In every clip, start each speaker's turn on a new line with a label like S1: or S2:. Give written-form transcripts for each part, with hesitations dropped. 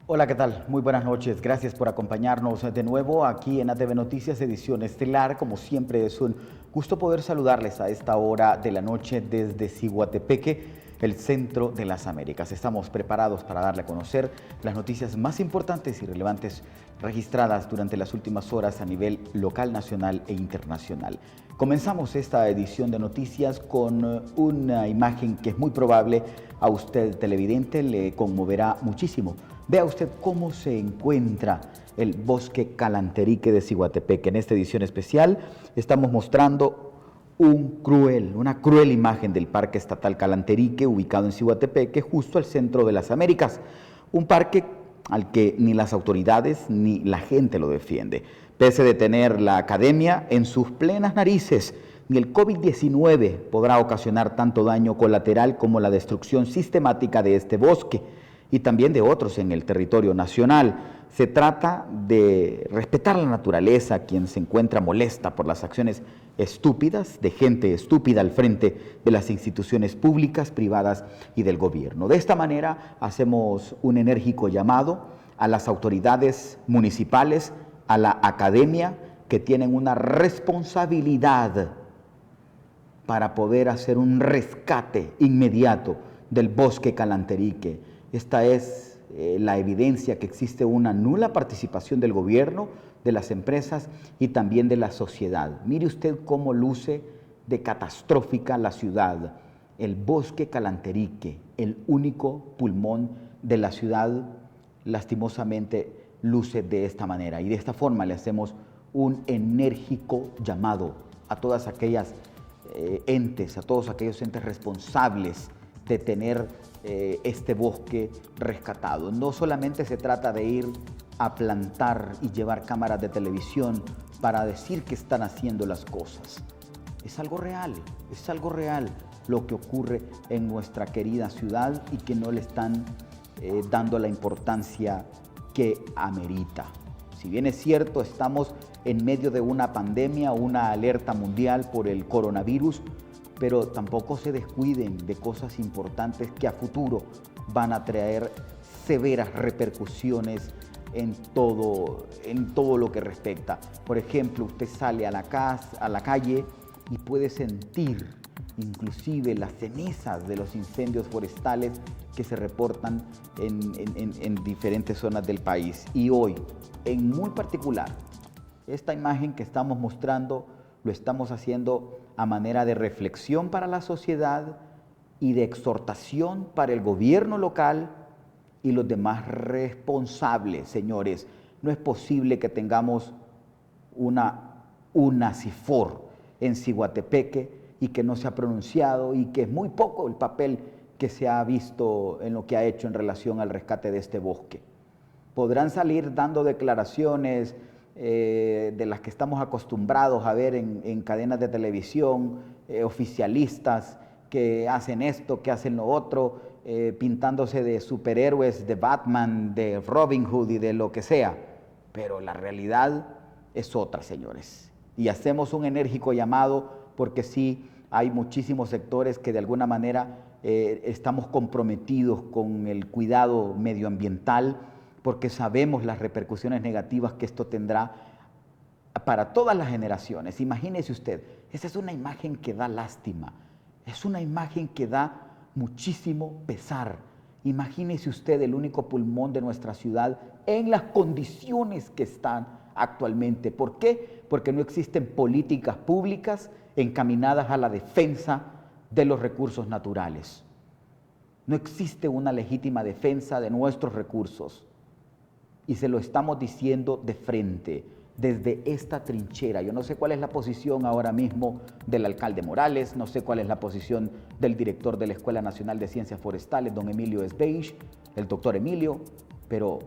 S1: Hola, ¿qué tal? Muy buenas noches. Gracias por acompañarnos de nuevo aquí en ATV Noticias, edición estelar. Como siempre, es un gusto poder saludarles a esta hora de la noche desde Ciguatepeque, el centro de las Américas. Estamos preparados para darle a conocer las noticias más importantes y relevantes registradas durante las últimas horas a nivel local, nacional e internacional. Comenzamos esta edición de noticias con una imagen que es muy probable a usted, televidente, le conmoverá muchísimo. Vea usted cómo se encuentra el bosque Calanterique de Ciguatepeque. En esta edición especial estamos mostrando una cruel imagen del Parque Estatal Calanterique, ubicado en Ciguatepeque, justo al centro de las Américas. Un parque al que ni las autoridades ni la gente lo defiende. Pese de tener la academia en sus plenas narices, ni el COVID-19 podrá ocasionar tanto daño colateral como la destrucción sistemática de este bosque y también de otros en el territorio nacional. Se trata de respetar la naturaleza, quien se encuentra molesta por las acciones estúpidas de gente estúpida al frente de las instituciones públicas, privadas y del gobierno. De esta manera hacemos un enérgico llamado a las autoridades municipales, a la academia, que tienen una responsabilidad para poder hacer un rescate inmediato del bosque Calanterique. Esta es la evidencia que existe una nula participación del gobierno, de las empresas y también de la sociedad. Mire usted cómo luce de catastrófica la ciudad. El bosque Calanterique, el único pulmón de la ciudad, lastimosamente luce de esta manera. Y de esta forma le hacemos un enérgico llamado a todas aquellas entes, a todos aquellos entes responsables de tener este bosque rescatado. No solamente se trata de ir a plantar y llevar cámaras de televisión para decir que están haciendo las cosas. Es algo real lo que ocurre en nuestra querida ciudad y que no le están dando la importancia que amerita. Si bien es cierto, estamos en medio de una pandemia, una alerta mundial por el coronavirus, pero tampoco se descuiden de cosas importantes que a futuro van a traer severas repercusiones en todo lo que respecta. Por ejemplo, usted sale a la calle y puede sentir inclusive las cenizas de los incendios forestales que se reportan en diferentes zonas del país. Y hoy, en muy particular, esta imagen que estamos mostrando lo estamos haciendo a manera de reflexión para la sociedad y de exhortación para el gobierno local y los demás responsables. Señores, no es posible que tengamos una CIFOR en Ciguatepeque y que no se ha pronunciado y que es muy poco el papel que se ha visto en lo que ha hecho en relación al rescate de este bosque. Podrán salir dando declaraciones de las que estamos acostumbrados a ver en cadenas de televisión, oficialistas que hacen esto, que hacen lo otro, pintándose de superhéroes, de Batman, de Robin Hood y de lo que sea. Pero la realidad es otra, señores. Y hacemos un enérgico llamado porque sí hay muchísimos sectores que de alguna manera estamos comprometidos con el cuidado medioambiental, porque sabemos las repercusiones negativas que esto tendrá para todas las generaciones. Imagínese usted, esa es una imagen que da lástima, es una imagen que da muchísimo pesar. Imagínese usted el único pulmón de nuestra ciudad en las condiciones que están actualmente. ¿Por qué? Porque no existen políticas públicas encaminadas a la defensa de los recursos naturales. No existe una legítima defensa de nuestros recursos. Y se lo estamos diciendo de frente, desde esta trinchera. Yo no sé cuál es la posición ahora mismo del alcalde Morales, no sé cuál es la posición del director de la Escuela Nacional de Ciencias Forestales, don Emilio Esbeich, el doctor Emilio, pero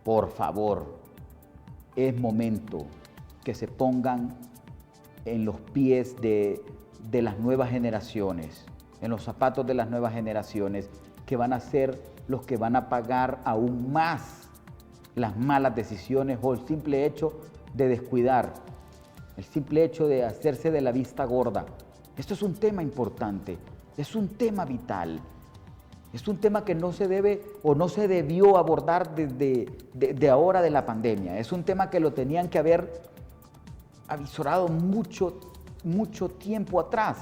S1: por favor, es momento que se pongan en los pies de las nuevas generaciones, en los zapatos de las nuevas generaciones, que van a ser los que van a pagar aún más las malas decisiones o el simple hecho de descuidar, el simple hecho de hacerse de la vista gorda. Esto es un tema importante, es un tema vital. Es un tema que no se debe o no se debió abordar desde ahora de la pandemia. Es un tema que lo tenían que haber avisorado mucho tiempo atrás.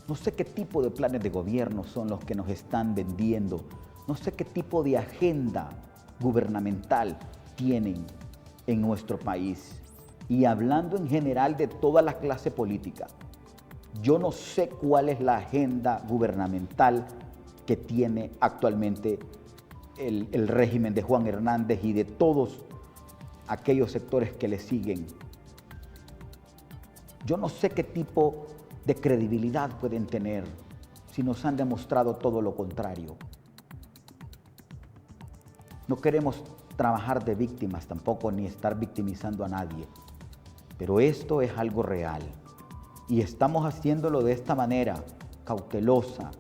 S1: No sé qué tipo de planes de gobierno son los que nos están vendiendo. No sé qué tipo de agenda gubernamental tienen en nuestro país. Y hablando en general de toda la clase política, yo no sé cuál es la agenda gubernamental que tiene actualmente el régimen de Juan Hernández y de todos aquellos sectores que le siguen. Yo no sé qué tipo de credibilidad pueden tener si nos han demostrado todo lo contrario. No queremos trabajar de víctimas tampoco, ni estar victimizando a nadie, pero esto es algo real y estamos haciéndolo de esta manera, cautelosa,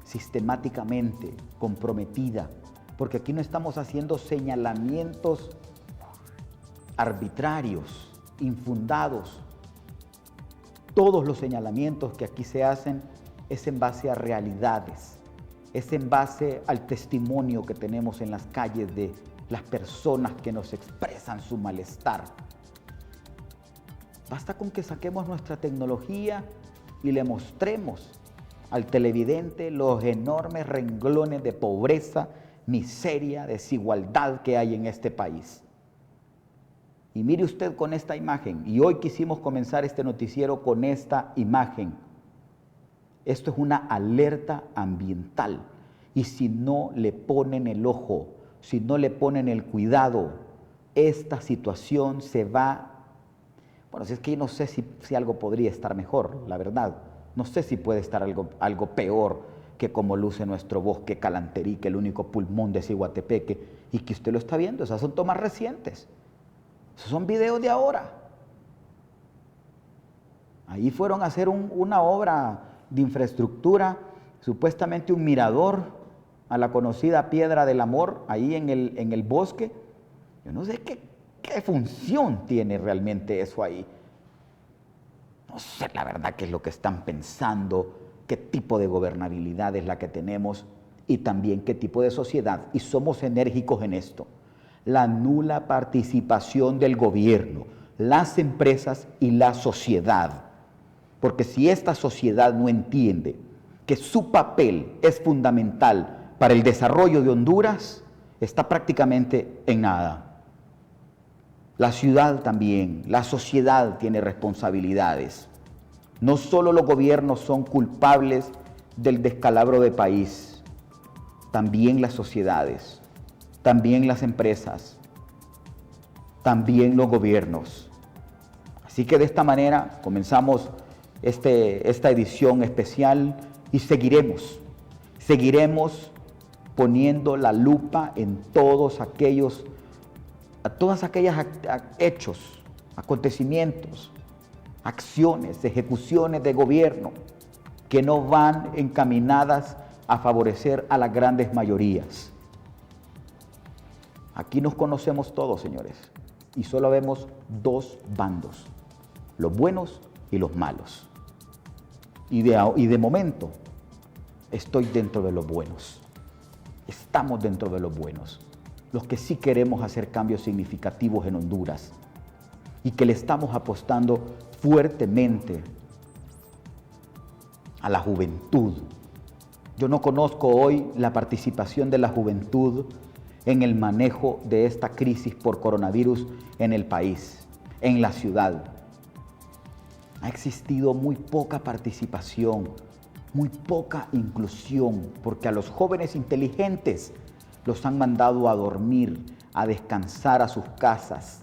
S1: sistemáticamente, comprometida, porque aquí no estamos haciendo señalamientos arbitrarios, infundados. Todos los señalamientos que aquí se hacen es en base a realidades, es en base al testimonio que tenemos en las calles de las personas que nos expresan su malestar. Basta con que saquemos nuestra tecnología y le mostremos al televidente los enormes renglones de pobreza, miseria, desigualdad que hay en este país. Y mire usted con esta imagen, y hoy quisimos comenzar este noticiero con esta imagen. Esto es una alerta ambiental, y si no le ponen el ojo, si no le ponen el cuidado, esta situación se va. Bueno, si es que yo no sé si algo podría estar mejor, la verdad. No sé si puede estar algo peor que como luce nuestro bosque Calanterí, que el único pulmón de Ciguatepeque, y que usted lo está viendo. Esas son tomas recientes. Esos son videos de ahora. Ahí fueron a hacer una obra de infraestructura, supuestamente un mirador a la conocida Piedra del Amor, ahí en el bosque. Yo no sé qué función tiene realmente eso ahí. No sé la verdad qué es lo que están pensando, qué tipo de gobernabilidad es la que tenemos y también qué tipo de sociedad. Y somos enérgicos en esto. La nula participación del gobierno, las empresas y la sociedad. Porque si esta sociedad no entiende que su papel es fundamental para el desarrollo de Honduras, está prácticamente en nada. La ciudad también, la sociedad tiene responsabilidades. No solo los gobiernos son culpables del descalabro de país, también las sociedades, también las empresas, también los gobiernos. Así que de esta manera comenzamos esta edición especial y seguiremos poniendo la lupa en todos aquellos hechos, acontecimientos, acciones, ejecuciones de gobierno que no van encaminadas a favorecer a las grandes mayorías. Aquí nos conocemos todos, señores, y solo vemos dos bandos, los buenos y los malos. Y de momento estoy dentro de los buenos. Estamos dentro de los buenos, los que sí queremos hacer cambios significativos en Honduras y que le estamos apostando fuertemente a la juventud. Yo no conozco hoy la participación de la juventud en el manejo de esta crisis por coronavirus en el país, en la ciudad. Ha existido muy poca participación, muy poca inclusión, porque a los jóvenes inteligentes los han mandado a dormir, a descansar a sus casas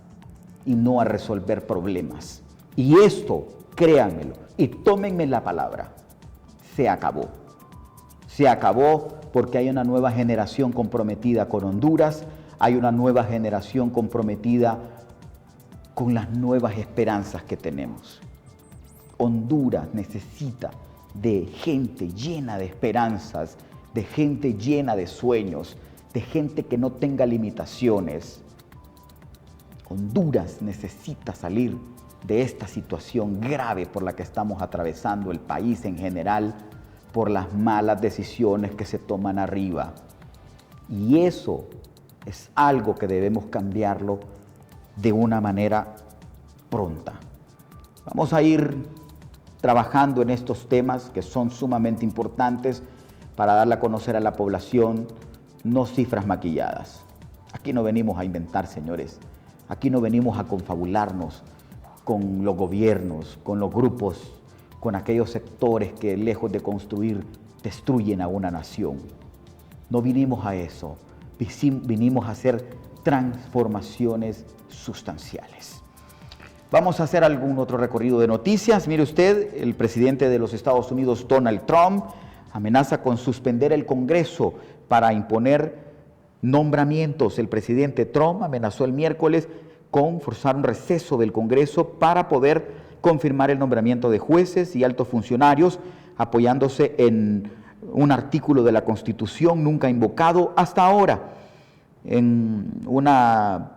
S1: y no a resolver problemas. Y esto, créanmelo, y tómenme la palabra, se acabó. Se acabó porque hay una nueva generación comprometida con Honduras, hay una nueva generación comprometida con las nuevas esperanzas que tenemos. Honduras necesita de gente llena de esperanzas, de gente llena de sueños, de gente que no tenga limitaciones. Honduras necesita salir de esta situación grave por la que estamos atravesando el país en general, por las malas decisiones que se toman arriba. Y eso es algo que debemos cambiarlo de una manera pronta. Vamos a ir trabajando en estos temas que son sumamente importantes para darle a conocer a la población, no cifras maquilladas. Aquí no venimos a inventar, señores. Aquí no venimos a confabularnos con los gobiernos, con los grupos, con aquellos sectores que lejos de construir destruyen a una nación. No vinimos a eso, vinimos a hacer transformaciones sustanciales. Vamos a hacer algún otro recorrido de noticias. Mire usted, el presidente de los Estados Unidos, Donald Trump, amenaza con suspender el Congreso para imponer nombramientos. El presidente Trump amenazó el miércoles con forzar un receso del Congreso para poder confirmar el nombramiento de jueces y altos funcionarios, apoyándose en un artículo de la Constitución nunca invocado hasta ahora. En una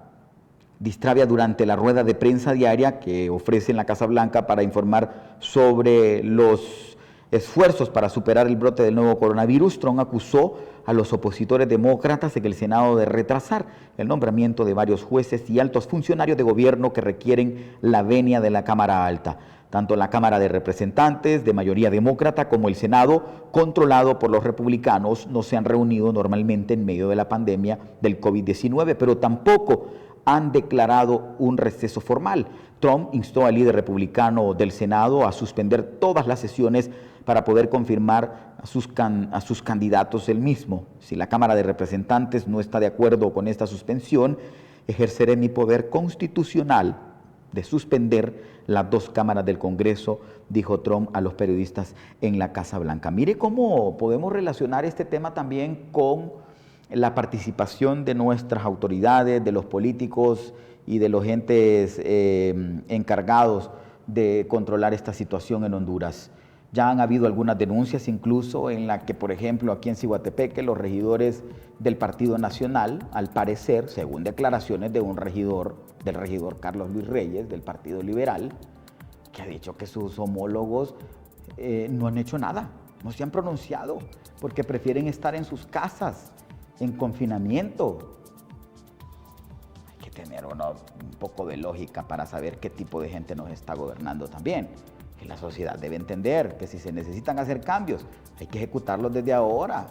S1: distrabia durante la rueda de prensa diaria que ofrece en la Casa Blanca para informar sobre los esfuerzos para superar el brote del nuevo coronavirus, Trump acusó a los opositores demócratas en el Senado de retrasar el nombramiento de varios jueces y altos funcionarios de gobierno que requieren la venia de la Cámara Alta. Tanto la Cámara de Representantes, de mayoría demócrata, como el Senado, controlado por los republicanos, no se han reunido normalmente en medio de la pandemia del COVID-19, pero tampoco han declarado un receso formal. Trump instó al líder republicano del Senado a suspender todas las sesiones para poder confirmar a sus candidatos él mismo. Si la Cámara de Representantes no está de acuerdo con esta suspensión, ejerceré mi poder constitucional de suspender las dos cámaras del Congreso, dijo Trump a los periodistas en la Casa Blanca. Mire cómo podemos relacionar este tema también con la participación de nuestras autoridades, de los políticos y de los entes encargados de controlar esta situación en Honduras. Ya han habido algunas denuncias incluso en la que, por ejemplo, aquí en Ciguatepeque, los regidores del Partido Nacional, al parecer, según declaraciones de del regidor Carlos Luis Reyes, del Partido Liberal, que ha dicho que sus homólogos no han hecho nada, no se han pronunciado, porque prefieren estar en sus casas, en confinamiento. Hay que tener un poco de lógica para saber qué tipo de gente nos está gobernando también. Que la sociedad debe entender que si se necesitan hacer cambios, hay que ejecutarlos desde ahora.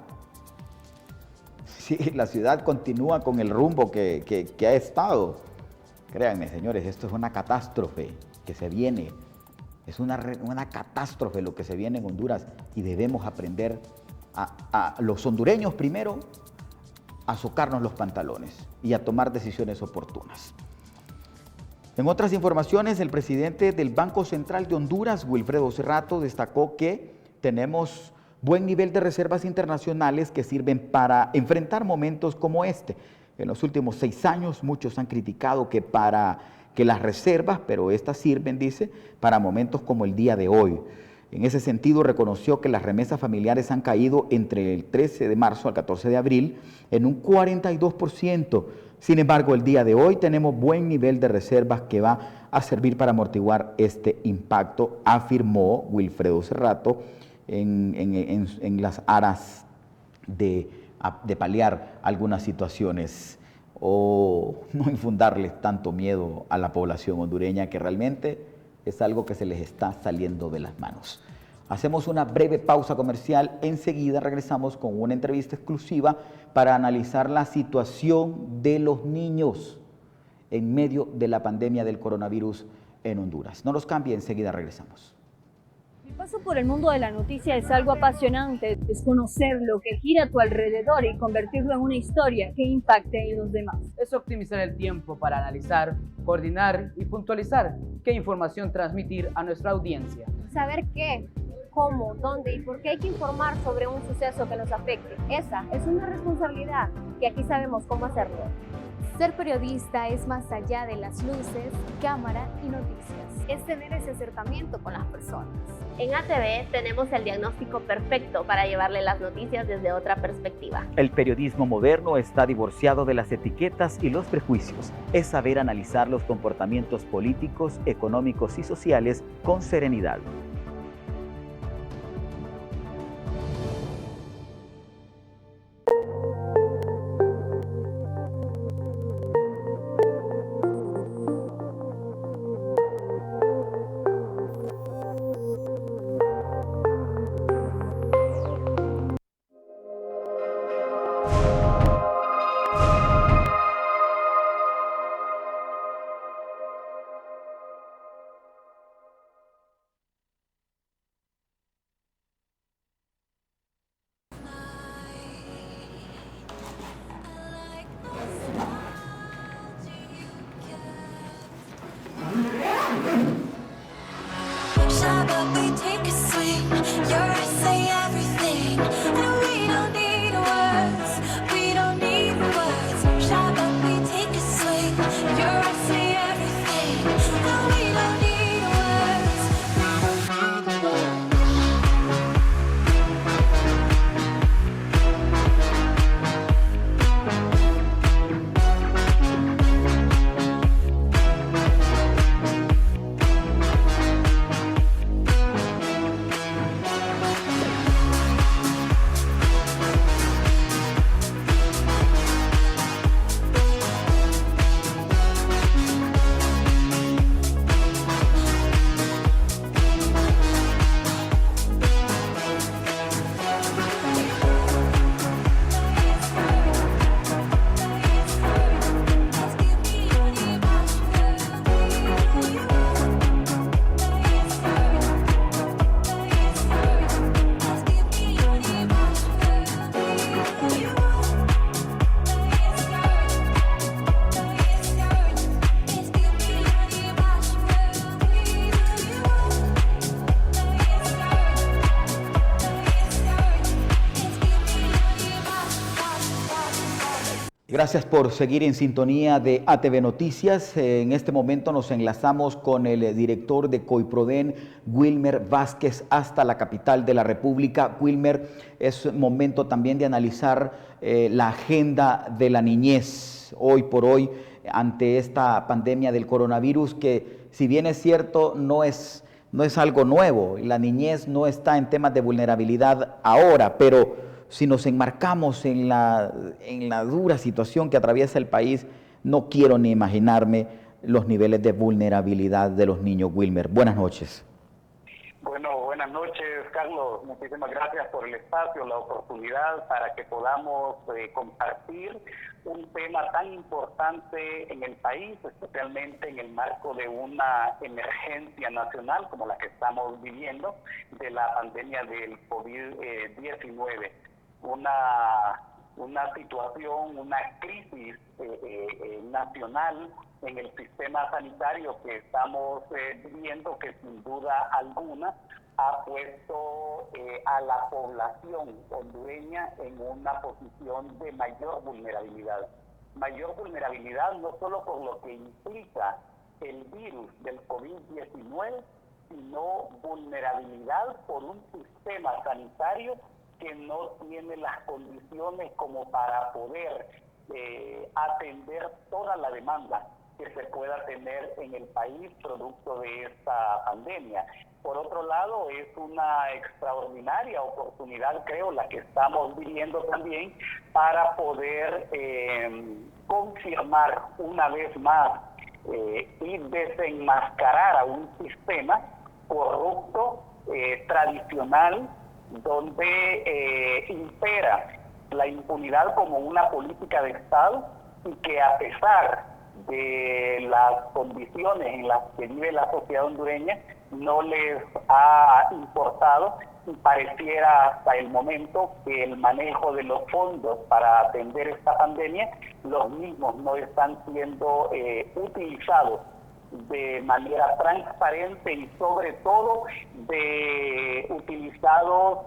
S1: Si la ciudad continúa con el rumbo que ha estado, créanme, señores, esto es una catástrofe que se viene. Es una catástrofe lo que se viene en Honduras y debemos aprender a los hondureños primero a socarnos los pantalones y a tomar decisiones oportunas. En otras informaciones, el presidente del Banco Central de Honduras, Wilfredo Serrato, destacó que tenemos buen nivel de reservas internacionales que sirven para enfrentar momentos como este. En los últimos 6 años, muchos han criticado que las reservas, pero estas sirven, dice, para momentos como el día de hoy. En ese sentido, reconoció que las remesas familiares han caído entre el 13 de marzo al 14 de abril en un 42%. Sin embargo, el día de hoy tenemos buen nivel de reservas que va a servir para amortiguar este impacto, afirmó Wilfredo Serrato en las aras de paliar algunas situaciones o no infundarles tanto miedo a la población hondureña, que realmente es algo que se les está saliendo de las manos. Hacemos una breve pausa comercial, enseguida regresamos con una entrevista exclusiva para analizar la situación de los niños en medio de la pandemia del coronavirus en Honduras. No nos cambie, enseguida regresamos.
S2: Mi paso por el mundo de la noticia es algo apasionante, es conocer lo que gira a tu alrededor y convertirlo en una historia que impacte en los demás.
S3: Es optimizar el tiempo para analizar, coordinar y puntualizar qué información transmitir a nuestra audiencia.
S4: Saber qué, cómo, dónde y por qué hay que informar sobre un suceso que nos afecte. Esa es una responsabilidad que aquí sabemos cómo hacerlo.
S5: Ser periodista es más allá de las luces, cámara y noticias.
S4: Es tener ese acercamiento con las personas. En ATV tenemos el diagnóstico perfecto para llevarle las noticias desde otra perspectiva.
S1: El periodismo moderno está divorciado de las etiquetas y los prejuicios. Es saber analizar los comportamientos políticos, económicos y sociales con serenidad.
S6: take a swing. Your eyes say everything. And we don't need words. We don't need words. Shy, but we take a swing. Your eyes say everything. And we don't need words.
S1: Gracias por seguir en sintonía de ATV Noticias. En este momento nos enlazamos con el director de COIPRODEN, Wilmer Vázquez, hasta la capital de la República. Wilmer, es momento también de analizar la agenda de la niñez hoy por hoy ante esta pandemia del coronavirus, que si bien es cierto no es algo nuevo. La niñez no está en temas de vulnerabilidad ahora, pero si nos enmarcamos en la dura situación que atraviesa el país, no quiero ni imaginarme los niveles de vulnerabilidad de los niños. Wilmer, buenas noches.
S7: Bueno, buenas noches, Carlos. Muchísimas gracias por el espacio, la oportunidad para que podamos compartir un tema tan importante en el país, especialmente en el marco de una emergencia nacional como la que estamos viviendo de la pandemia del COVID-19. Una situación, una crisis nacional en el sistema sanitario que estamos viviendo, que sin duda alguna ha puesto a la población hondureña en una posición de mayor vulnerabilidad. Mayor vulnerabilidad no solo por lo que implica el virus del COVID-19, sino vulnerabilidad por un sistema sanitario que no tiene las condiciones como para poder atender toda la demanda que se pueda tener en el país producto de esta pandemia. Por otro lado, es una extraordinaria oportunidad, creo, la que estamos viviendo también para poder confirmar una vez más y desenmascarar a un sistema corrupto, tradicional, donde impera la impunidad como una política de Estado, y que a pesar de las condiciones en las que vive la sociedad hondureña no les ha importado, y pareciera hasta el momento que el manejo de los fondos para atender esta pandemia, los mismos no están siendo utilizados de manera transparente y sobre todo utilizados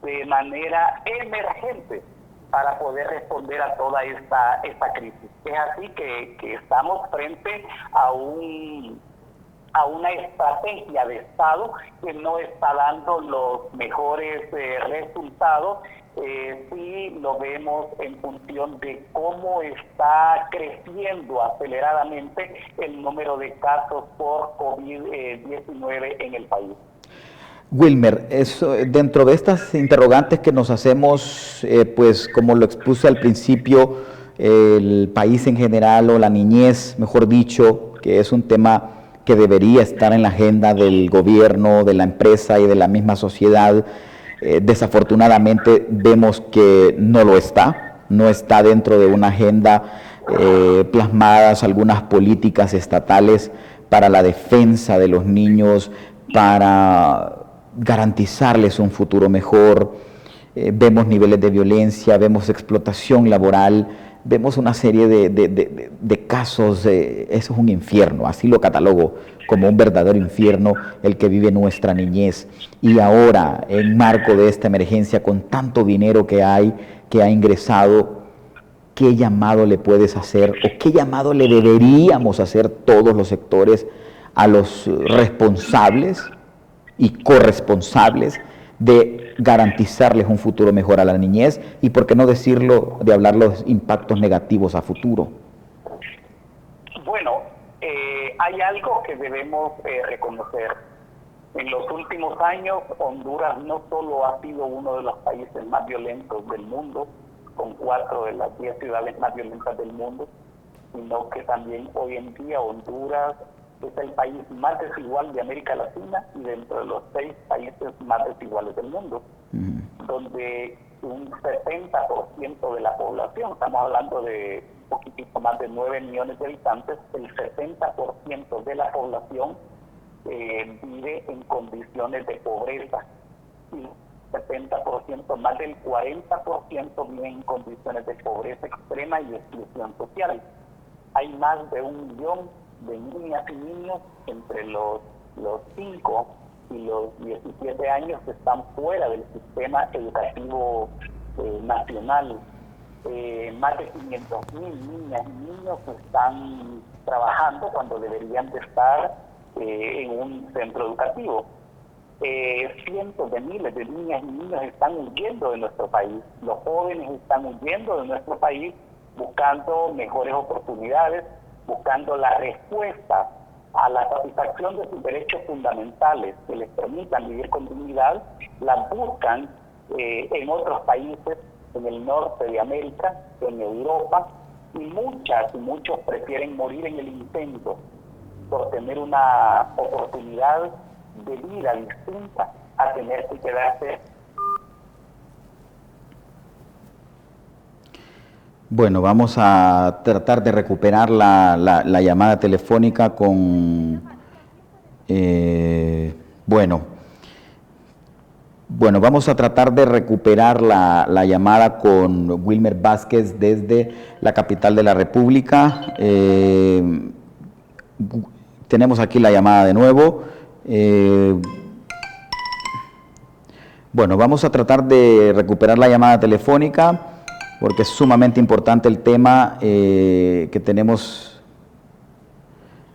S7: de manera emergente para poder responder a toda esta crisis. Es así que estamos frente a una estrategia de Estado que no está dando los mejores resultados, si lo vemos en función de cómo está creciendo aceleradamente el número de casos por COVID-19 en el país.
S1: Wilmer, dentro de estas interrogantes que nos hacemos, pues como lo expuse al principio, el país en general, o la niñez, mejor dicho, que es un tema que debería estar en la agenda del gobierno, de la empresa y de la misma sociedad, desafortunadamente vemos que no lo está, no está dentro de una agenda plasmadas algunas políticas estatales para la defensa de los niños, para garantizarles un futuro mejor. Vemos niveles de violencia, vemos explotación laboral, vemos una serie de casos, eso es un infierno, así lo catalogo, como un verdadero infierno el que vive nuestra niñez. Y ahora, en marco de esta emergencia, con tanto dinero que ha ingresado, ¿qué llamado le puedes hacer o qué llamado le deberíamos hacer todos los sectores a los responsables y corresponsables de garantizarles un futuro mejor a la niñez y, por qué no decirlo, de hablar los impactos negativos a futuro?
S7: Bueno, hay algo que debemos reconocer. En los últimos años, Honduras no solo ha sido uno de los países más violentos del mundo, con 4 de las 10 ciudades más violentas del mundo, sino que también hoy en día Honduras es el país más desigual de América Latina y dentro de los 6 países más desiguales del mundo, donde un 70% de la población, estamos hablando de un poquitito más de 9 millones de habitantes, el 70% de la población vive en condiciones de pobreza y 70%, más del 40% vive en condiciones de pobreza extrema y exclusión social. Hay más de 1 millón de niñas y niños entre los 5 y los 17 años que están fuera del sistema educativo nacional. Más de 500,000 niñas y niños están trabajando cuando deberían de estar en un centro educativo. Cientos de miles de niñas y niños están huyendo de nuestro país. Los jóvenes están huyendo de nuestro país buscando mejores oportunidades, buscando la respuesta a la satisfacción de sus derechos fundamentales que les permitan vivir con dignidad. Las buscan en otros países, en el norte de América, en Europa, y muchos prefieren morir en el intento por tener una oportunidad de vida distinta a tener que quedarse.
S1: Bueno, vamos a tratar de recuperar la llamada telefónica con... Bueno, vamos a tratar de recuperar la llamada con Wilmer Vázquez desde la capital de la República. Tenemos aquí la llamada de nuevo. Bueno, vamos a tratar de recuperar la llamada telefónica porque es sumamente importante el tema que tenemos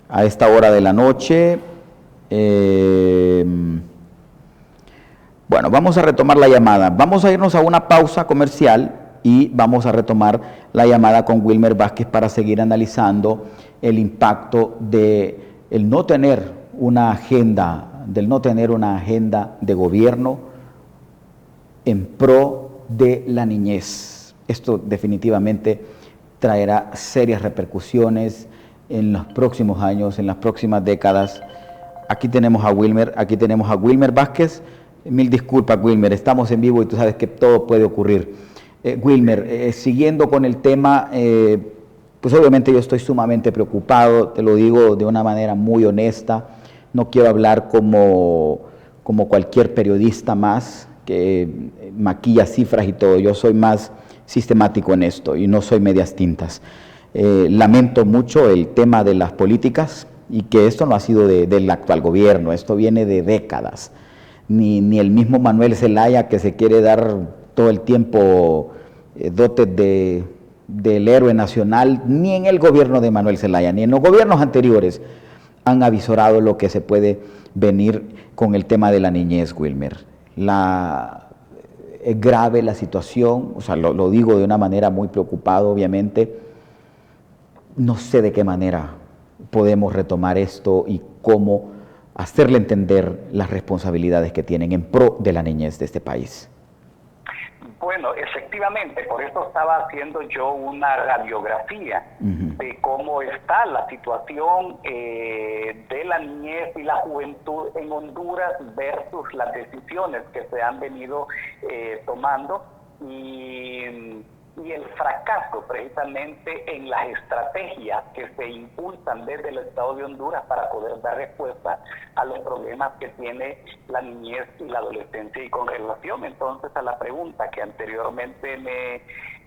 S1: a esta hora de la noche. Bueno, vamos a retomar la llamada. Vamos a irnos a una pausa comercial y vamos a retomar la llamada con Wilmer Vázquez para seguir analizando el impacto de el no tener una agenda, de gobierno en pro de la niñez. Esto definitivamente traerá serias repercusiones en los próximos años, en las próximas décadas. Aquí tenemos a Wilmer Vázquez. Mil disculpas, Wilmer, estamos en vivo y tú sabes que todo puede ocurrir. Wilmer, siguiendo con el tema, pues obviamente yo estoy sumamente preocupado, te lo digo de una manera muy honesta. No quiero hablar como cualquier periodista más que maquilla cifras y todo. Yo soy más sistemático en esto y no soy medias tintas. Lamento mucho el tema de las políticas y que esto no ha sido del actual gobierno, esto viene de décadas. Ni el mismo Manuel Zelaya, que se quiere dar todo el tiempo dotes del héroe nacional, ni en el gobierno de Manuel Zelaya, ni en los gobiernos anteriores han avisorado lo que se puede venir con el tema de la niñez, Wilmer. Es grave la situación, o sea, lo digo de una manera muy preocupada, obviamente. No sé de qué manera podemos retomar esto y cómo hacerle entender las responsabilidades que tienen en pro de la niñez de este país.
S7: Bueno, efectivamente, por eso estaba haciendo yo una radiografía de cómo está la situación de la niñez y la juventud en Honduras versus las decisiones que se han venido tomando. Y y el fracaso precisamente en las estrategias que se impulsan desde el Estado de Honduras para poder dar respuesta a los problemas que tiene la niñez y la adolescencia. Y con relación entonces a la pregunta que anteriormente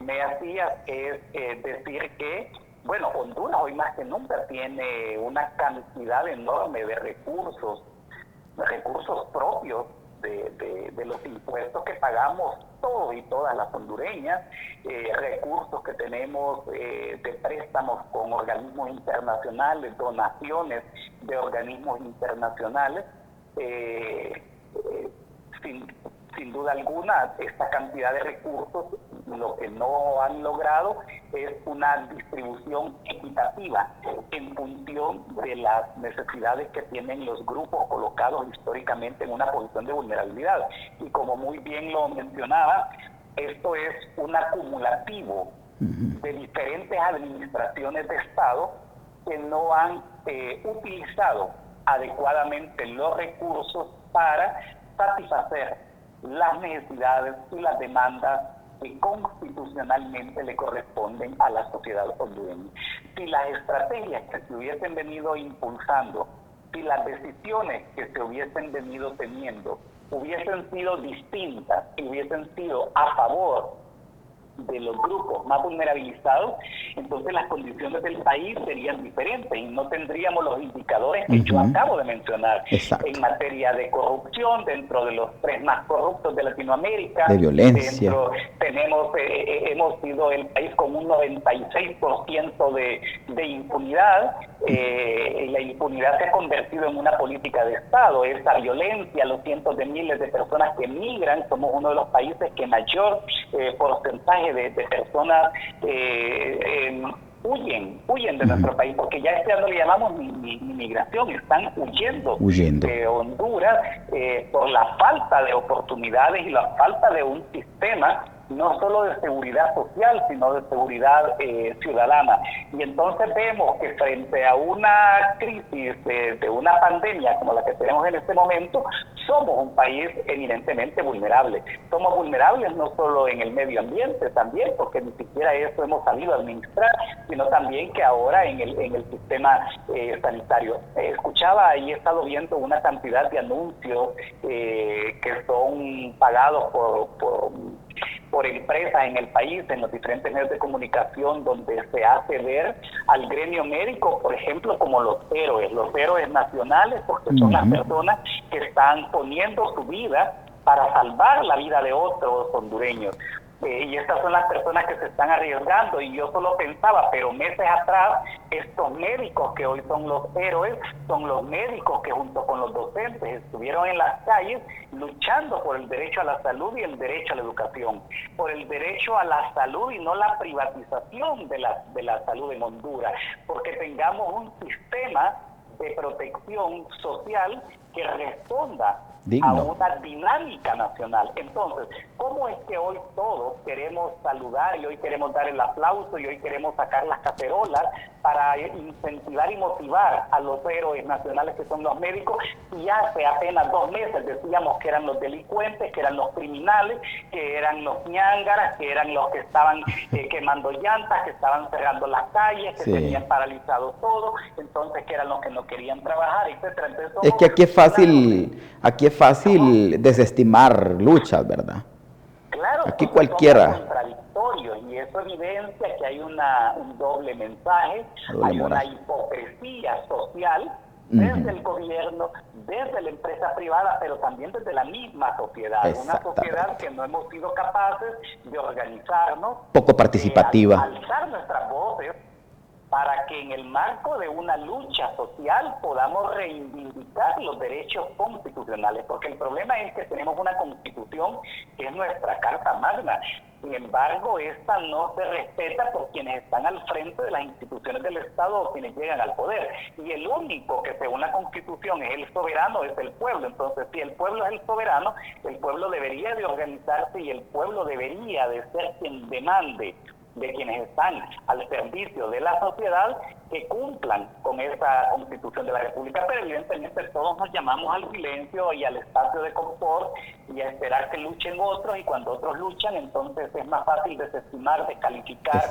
S7: me hacías, es decir que, bueno, Honduras hoy más que nunca tiene una cantidad enorme de recursos propios de los impuestos que pagamos todos y todas las hondureñas, recursos que tenemos de préstamos con organismos internacionales, donaciones de organismos internacionales. Sin duda alguna, esta cantidad de recursos lo que no han logrado es una distribución equitativa en función de las necesidades que tienen los grupos colocados históricamente en una posición de vulnerabilidad. Y como muy bien lo mencionaba, esto es un acumulativo de diferentes administraciones de Estado que no han utilizado adecuadamente los recursos para satisfacer las necesidades y las demandas que constitucionalmente le corresponden a la sociedad hondureña. Si las estrategias que se hubiesen venido impulsando, si las decisiones que se hubiesen venido teniendo hubiesen sido distintas y hubiesen sido a favor de los grupos más vulnerabilizados, entonces las condiciones del país serían diferentes y no tendríamos los indicadores que yo acabo de mencionar.
S1: Exacto.
S7: En materia de corrupción, dentro de los 3 más corruptos de Latinoamérica,
S1: de violencia.
S7: Hemos sido el país con un 96% de impunidad. La impunidad se ha convertido en una política de Estado. Esa violencia, los cientos de miles de personas que emigran, somos uno de los países que mayor porcentaje de personas huyen de nuestro país, porque ya este no le llamamos ni migración, están huyendo de Honduras por la falta de oportunidades y la falta de un sistema no solo de seguridad social, sino de seguridad ciudadana. Y entonces vemos que frente a una crisis de una pandemia como la que tenemos en este momento, somos un país eminentemente vulnerable. Somos vulnerables no solo en el medio ambiente también, porque ni siquiera eso hemos sabido administrar, sino también que ahora en el sistema sanitario. Escuchaba y he estado viendo una cantidad de anuncios que son pagados por empresas en el país, en los diferentes medios de comunicación, donde se hace ver al gremio médico, por ejemplo, como los héroes nacionales, porque son las personas que están poniendo su vida para salvar la vida de otros hondureños. Y estas son las personas que se están arriesgando, y yo solo pensaba, pero meses atrás, estos médicos que hoy son los héroes, son los médicos que junto con los docentes estuvieron en las calles luchando por el derecho a la salud y el derecho a la educación, por el derecho a la salud y no la privatización de la salud en Honduras, porque tengamos un sistema de protección social que responda a una dinámica nacional. Entonces, ¿cómo es que hoy todos queremos saludar y hoy queremos dar el aplauso y hoy queremos sacar las cacerolas para incentivar y motivar a los héroes nacionales que son los médicos? Y hace apenas 2 meses decíamos que eran los delincuentes, que eran los criminales, que eran los ñángaras, que eran los que estaban quemando llantas, que estaban cerrando las calles, que tenían paralizado todo, entonces que eran los que no querían trabajar, etcétera. Entonces,
S1: es que aquí es fácil desestimar luchas, ¿verdad?
S7: Claro,
S1: aquí cualquiera.
S7: Contradictorios, y eso evidencia que hay un doble mensaje, hay una hipocresía social desde el gobierno, desde la empresa privada, pero también desde la misma sociedad. Una sociedad que no hemos sido capaces de organizarnos,
S1: poco participativa,
S7: alzar nuestras voces para que en el marco de una lucha social podamos reivindicar los derechos constitucionales, porque el problema es que tenemos una constitución que es nuestra carta magna. Sin embargo, esta no se respeta por quienes están al frente de las instituciones del Estado o quienes llegan al poder. Y el único que según la Constitución es el soberano es el pueblo. Entonces, si el pueblo es el soberano, el pueblo debería de organizarse y el pueblo debería de ser quien demande de quienes están al servicio de la sociedad, que cumplan con esa Constitución de la República. Pero evidentemente todos nos llamamos al silencio y al espacio de confort y a esperar que luchen otros, y cuando otros luchan entonces es más fácil desestimar, descalificar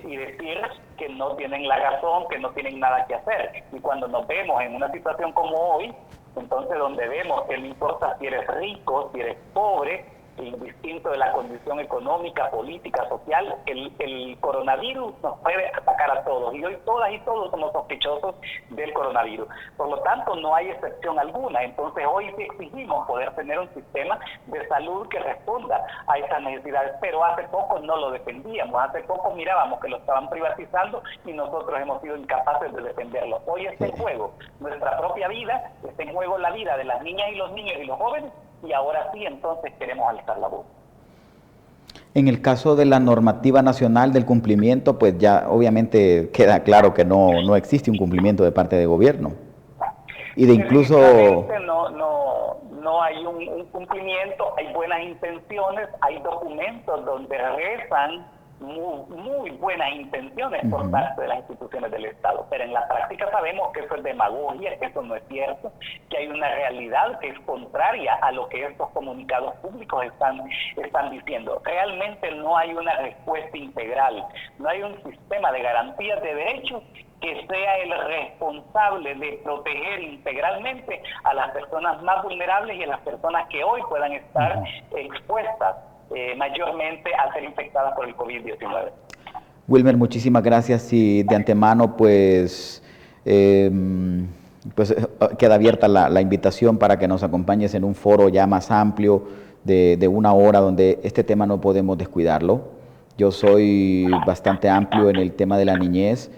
S7: y decir que no tienen la razón, que no tienen nada que hacer. Y cuando nos vemos en una situación como hoy, entonces donde vemos que no importa si eres rico, si eres pobre, indistinto de la condición económica, política, social, el coronavirus nos puede atacar a todos, y hoy todas y todos somos sospechosos del coronavirus. Por lo tanto, no hay excepción alguna. Entonces hoy sí exigimos poder tener un sistema de salud que responda a esas necesidades, pero hace poco no lo defendíamos, hace poco mirábamos que lo estaban privatizando y nosotros hemos sido incapaces de defenderlo. Hoy está en juego nuestra propia vida, está en juego la vida de las niñas y los niños y los jóvenes, y ahora sí entonces queremos alzar la voz.
S1: En el caso de la normativa nacional del cumplimiento, pues ya obviamente queda claro que no existe un cumplimiento de parte del gobierno. Y de incluso... No hay un cumplimiento, hay buenas intenciones, hay documentos donde rezan muy buenas intenciones por parte de las instituciones del Estado, pero en la práctica sabemos que eso es demagogia, que eso no es cierto, que hay una realidad que es contraria a lo que estos comunicados públicos están diciendo. Realmente no hay una respuesta integral, no hay un sistema de garantías de derechos que sea el responsable de proteger integralmente a las personas más vulnerables y a las personas que hoy puedan estar expuestas mayormente a ser infectadas por el COVID-19. Wilmer, muchísimas gracias, y de antemano pues queda abierta la invitación para que nos acompañes en un foro ya más amplio de 1 hora, donde este tema no podemos descuidarlo. Yo soy bastante amplio en el tema de la niñez.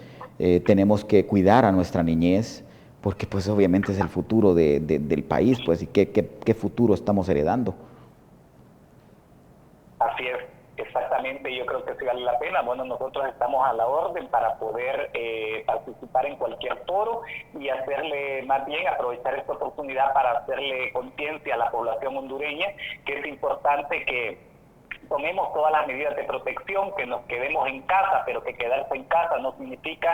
S1: Tenemos que cuidar a nuestra niñez, porque pues obviamente es el futuro del país, pues, y qué futuro estamos heredando.
S7: Así es, exactamente, yo creo que sí vale la pena. Bueno, nosotros estamos a la orden para poder participar en cualquier foro y hacerle, más bien aprovechar esta oportunidad para hacerle conciencia a la población hondureña que es importante que tomemos todas las medidas de protección, que nos quedemos en casa, pero que quedarse en casa no significa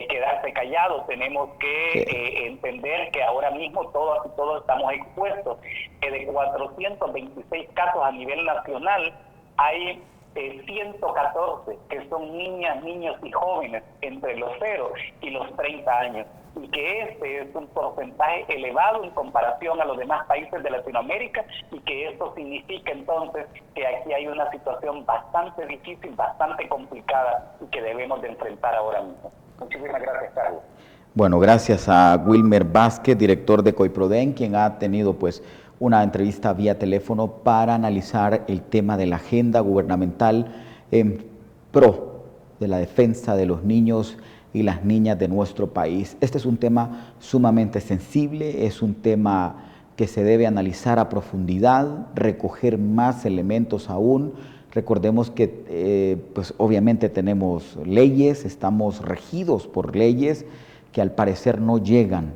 S7: quedarse callados. Tenemos que entender que ahora mismo todos estamos expuestos. De 426 casos a nivel nacional, hay 114 que son niñas, niños y jóvenes entre los 0 y los 30 años. Y que este es un porcentaje elevado en comparación a los demás países de Latinoamérica, y que esto significa entonces que aquí hay una situación bastante difícil, bastante complicada, y que debemos de enfrentar ahora mismo. Muchísimas gracias, Carlos.
S1: Bueno, gracias a Wilmer Vázquez, director de COIPRODEN, quien ha tenido pues una entrevista vía teléfono para analizar el tema de la agenda gubernamental en pro de la defensa de los niños y las niñas de nuestro país. Este es un tema sumamente sensible, es un tema que se debe analizar a profundidad, recoger más elementos aún. Recordemos que pues obviamente tenemos leyes, estamos regidos por leyes que al parecer no llegan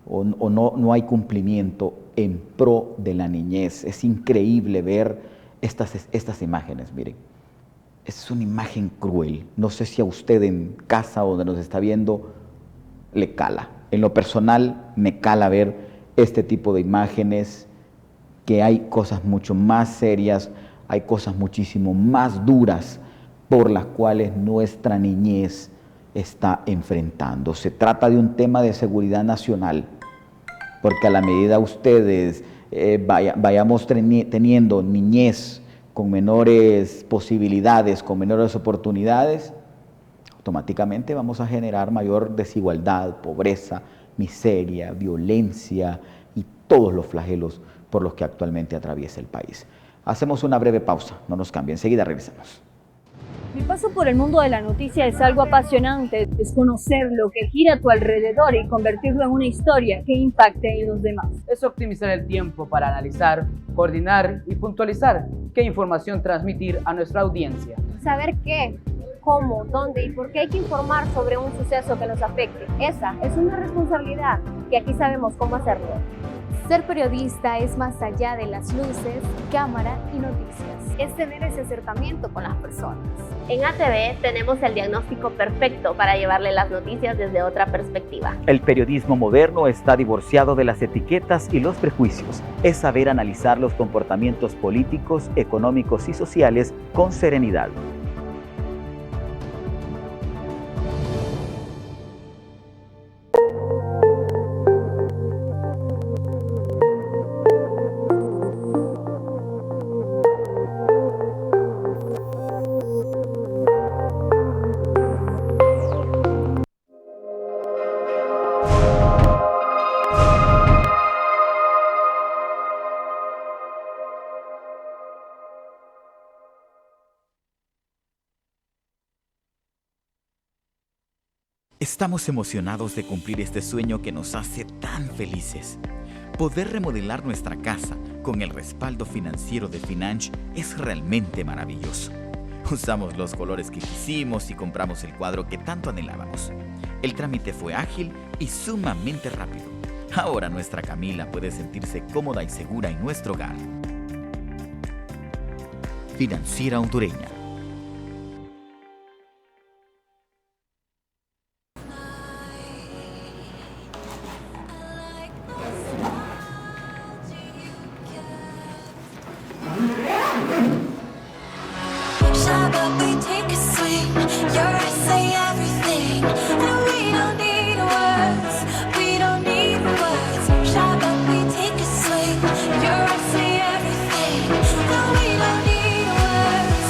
S1: o no hay cumplimiento en pro de la niñez. Es increíble ver estas imágenes, miren. Es una imagen cruel. No sé si a usted en casa donde nos está viendo le cala. En lo personal me cala ver este tipo de imágenes, que hay cosas mucho más serias, hay cosas muchísimo más duras por las cuales nuestra niñez está enfrentando. Se trata de un tema de seguridad nacional, porque a la medida ustedes vayamos teniendo niñez con menores posibilidades, con menores oportunidades, automáticamente vamos a generar mayor desigualdad, pobreza, miseria, violencia y todos los flagelos por los que actualmente atraviesa el país. Hacemos una breve pausa, no nos cambien, enseguida regresamos.
S2: Mi paso por el mundo de la noticia es algo apasionante, es conocer lo que gira a tu alrededor y convertirlo en una historia que impacte en los demás.
S3: Es optimizar el tiempo para analizar, coordinar y puntualizar qué información transmitir a nuestra audiencia.
S4: Saber qué, cómo, dónde y por qué hay que informar sobre un suceso que nos afecte. Esa es una responsabilidad que aquí sabemos cómo hacerlo.
S5: Ser periodista es más allá de las luces, cámara y noticias. Es tener ese acercamiento con las personas.
S4: En ATV tenemos el diagnóstico perfecto para llevarle las noticias desde otra perspectiva.
S1: El periodismo moderno está divorciado de las etiquetas y los prejuicios. Es saber analizar los comportamientos políticos, económicos y sociales con serenidad. Estamos emocionados de cumplir este sueño que nos hace tan felices. Poder remodelar nuestra casa con el respaldo financiero de Financh es realmente maravilloso. Usamos los colores que quisimos y compramos el cuadro que tanto anhelábamos. El trámite fue ágil y sumamente rápido. Ahora nuestra Camila puede sentirse cómoda y segura en nuestro hogar. Financiera Hondureña.
S6: Shy, but we take a swing. Your eyes say everything, and we don't need words. We don't need words. Shy, but we take a swing. Your eyes say everything, and we don't need words.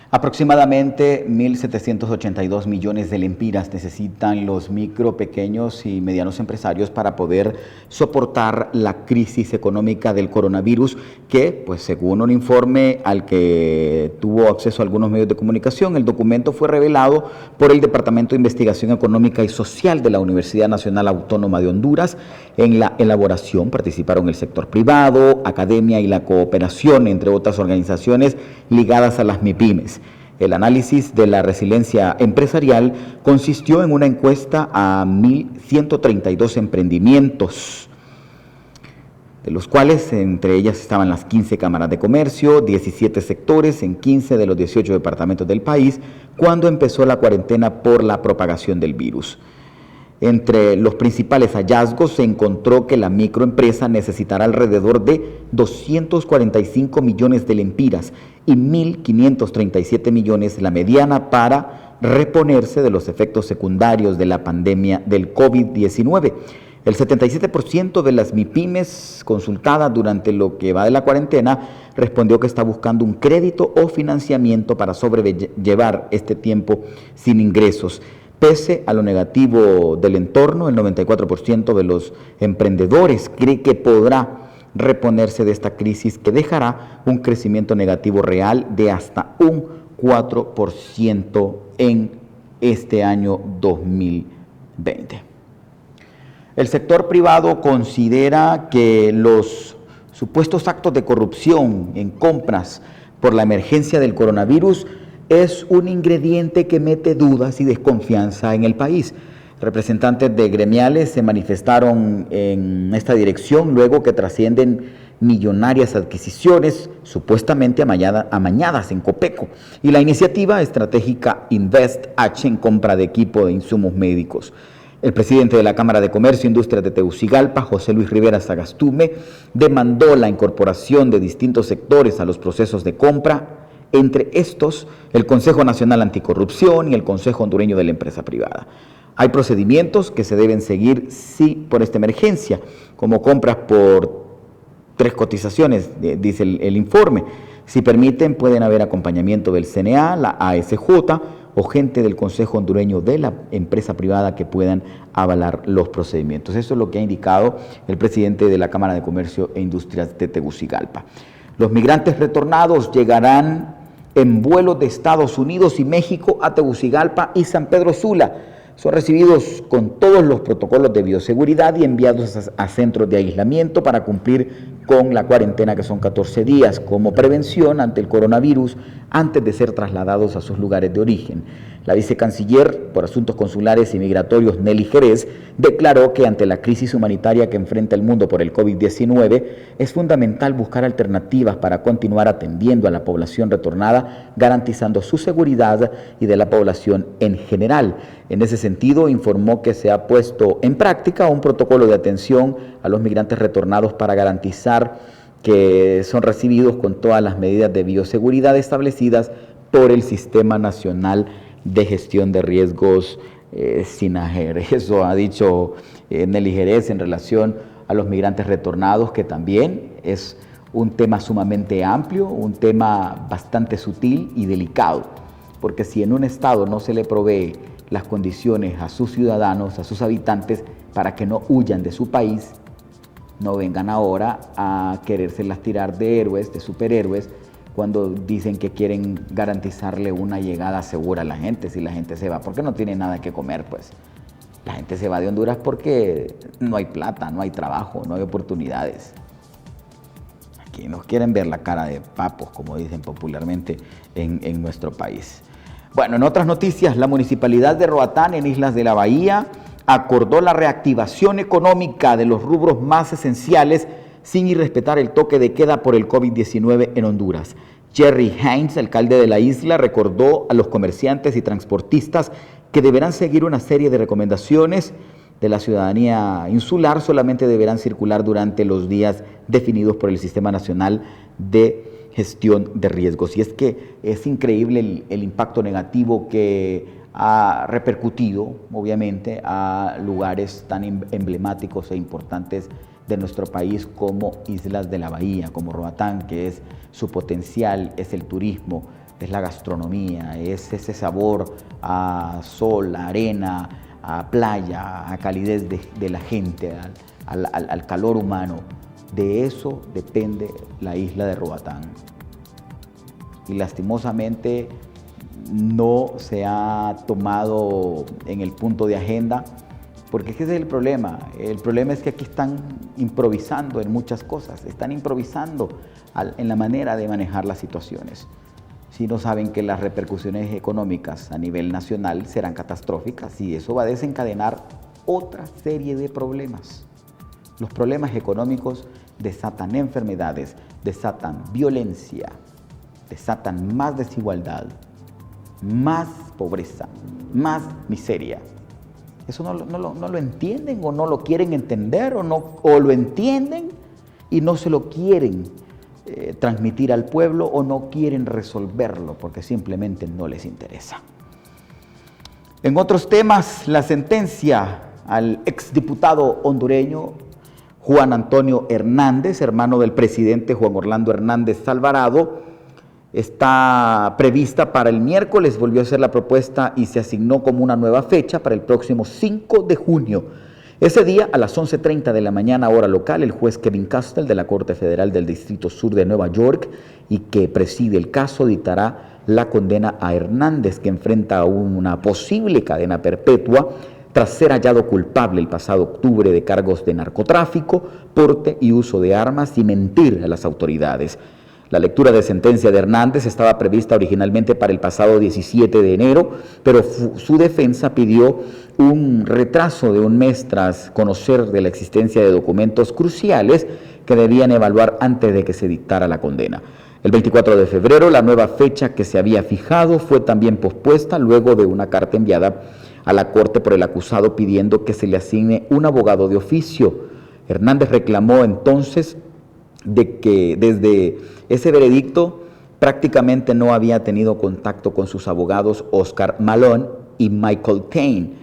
S1: Aproximadamente 1.782 millones de lempiras necesitan los micro, pequeños y medianos empresarios para poder soportar la crisis económica del coronavirus que, pues según un informe al que tuvo acceso a algunos medios de comunicación, el documento fue revelado por el Departamento de Investigación Económica y Social de la Universidad Nacional Autónoma de Honduras. En la elaboración participaron el sector privado, academia y la cooperación, entre otras organizaciones ligadas a las MIPYMES. El análisis de la resiliencia empresarial consistió en una encuesta a 1.132 emprendimientos, de los cuales entre ellas estaban las 15 cámaras de comercio, 17 sectores en 15 de los 18 departamentos del país, cuando empezó la cuarentena por la propagación del virus. Entre los principales hallazgos se encontró que la microempresa necesitará alrededor de 245 millones de lempiras y 1.537 millones la mediana para reponerse de los efectos secundarios de la pandemia del COVID-19. El 77% de las MIPYMES consultadas durante lo que va de la cuarentena respondió que está buscando un crédito o financiamiento para sobrellevar este tiempo sin ingresos. Pese a lo negativo del entorno, el 94% de los emprendedores cree que podrá reponerse de esta crisis que dejará un crecimiento negativo real de hasta un 4% en este año 2020. El sector privado considera que los supuestos actos de corrupción en compras por la emergencia del coronavirus es un ingrediente que mete dudas y desconfianza en el país. Representantes de gremiales se manifestaron en esta dirección luego que trascienden millonarias adquisiciones supuestamente amañadas en Copeco y la iniciativa estratégica Invest H en compra de equipo de insumos médicos. El presidente de la Cámara de Comercio e Industrias de Tegucigalpa, José Luis Rivera Sagastume, demandó la incorporación de distintos sectores a los procesos de compra, entre estos el Consejo Nacional Anticorrupción y el Consejo Hondureño de la Empresa Privada. Hay procedimientos que se deben seguir por esta emergencia, como compras por 3 cotizaciones, dice el informe. Si permiten, pueden haber acompañamiento del CNA, la ASJ o gente del Consejo Hondureño de la Empresa Privada que puedan avalar los procedimientos. Eso es lo que ha indicado el presidente de la Cámara de Comercio e Industrias de Tegucigalpa. Los migrantes retornados llegarán en vuelos de Estados Unidos y México a Tegucigalpa y San Pedro Sula. Son recibidos con todos los protocolos de bioseguridad y enviados a centros de aislamiento para cumplir con la cuarentena, que son 14 días, como prevención ante el coronavirus antes de ser trasladados a sus lugares de origen. La vicecanciller por Asuntos Consulares y Migratorios, Nelly Jerez, declaró que ante la crisis humanitaria que enfrenta el mundo por el COVID-19, es fundamental buscar alternativas para continuar atendiendo a la población retornada, garantizando su seguridad y de la población en general. En ese sentido, informó que se ha puesto en práctica un protocolo de atención a los migrantes retornados para garantizar que son recibidos con todas las medidas de bioseguridad establecidas por el Sistema Nacional de Gestión de Riesgos, SINAGER. Eso ha dicho Nelly Jerez en relación a los migrantes retornados, que también es un tema sumamente amplio, un tema bastante sutil y delicado, porque si en un estado no se le provee las condiciones a sus ciudadanos, a sus habitantes, para que no huyan de su país, no vengan ahora a querérselas tirar de héroes, de superhéroes, cuando dicen que quieren garantizarle una llegada segura a la gente. Si la gente se va porque no tiene nada que comer, pues la gente se va de Honduras porque no hay plata, no hay trabajo, no hay oportunidades. Aquí nos quieren ver la cara de papos, como dicen popularmente en nuestro país. Bueno, en otras noticias, la Municipalidad de Roatán, en Islas de la Bahía, acordó la reactivación económica de los rubros más esenciales sin irrespetar el toque de queda por el COVID-19 en Honduras. Jerry Hines, alcalde de la isla, recordó a los comerciantes y transportistas que deberán seguir una serie de recomendaciones de la ciudadanía insular. Solamente deberán circular durante los días definidos por el Sistema Nacional de Gestión de Riesgos. Y es que es increíble el impacto negativo que ha repercutido, obviamente, a lugares tan emblemáticos e importantes de nuestro país como Islas de la Bahía, como Roatán, que es su potencial, es el turismo, es la gastronomía, es ese sabor a sol, a arena, a playa, a calidez de la gente, al calor humano. De eso depende la isla de Roatán. Y lastimosamente no se ha tomado en el punto de agenda, porque ese es el problema. El problema es que aquí están improvisando en muchas cosas, están improvisando en la manera de manejar las situaciones. Si no saben que las repercusiones económicas a nivel nacional serán catastróficas y eso va a desencadenar otra serie de problemas. Los problemas económicos desatan enfermedades, desatan violencia, desatan más desigualdad, más pobreza, más miseria. Eso no lo entienden o no lo quieren entender o lo entienden y no se lo quieren transmitir al pueblo o no quieren resolverlo porque simplemente no les interesa. En otros temas, la sentencia al exdiputado hondureño Juan Antonio Hernández, hermano del presidente Juan Orlando Hernández Alvarado, está prevista para el miércoles. Volvió a hacer la propuesta y se asignó como una nueva fecha para el próximo 5 de junio. Ese día, a las 11:30 de la mañana, hora local, el juez Kevin Castell de la Corte Federal del Distrito Sur de Nueva York y que preside el caso dictará la condena a Hernández, que enfrenta una posible cadena perpetua tras ser hallado culpable el pasado octubre de cargos de narcotráfico, porte y uso de armas y mentir a las autoridades. La lectura de sentencia de Hernández estaba prevista originalmente para el pasado 17 de enero, pero su defensa pidió un retraso de un mes tras conocer de la existencia de documentos cruciales que debían evaluar antes de que se dictara la condena. El 24 de febrero, la nueva fecha que se había fijado fue también pospuesta luego de una carta enviada a la Corte por el acusado pidiendo que se le asigne un abogado de oficio. Hernández reclamó entonces de que desde ese veredicto prácticamente no había tenido contacto con sus abogados Oscar Malone y Michael Tain.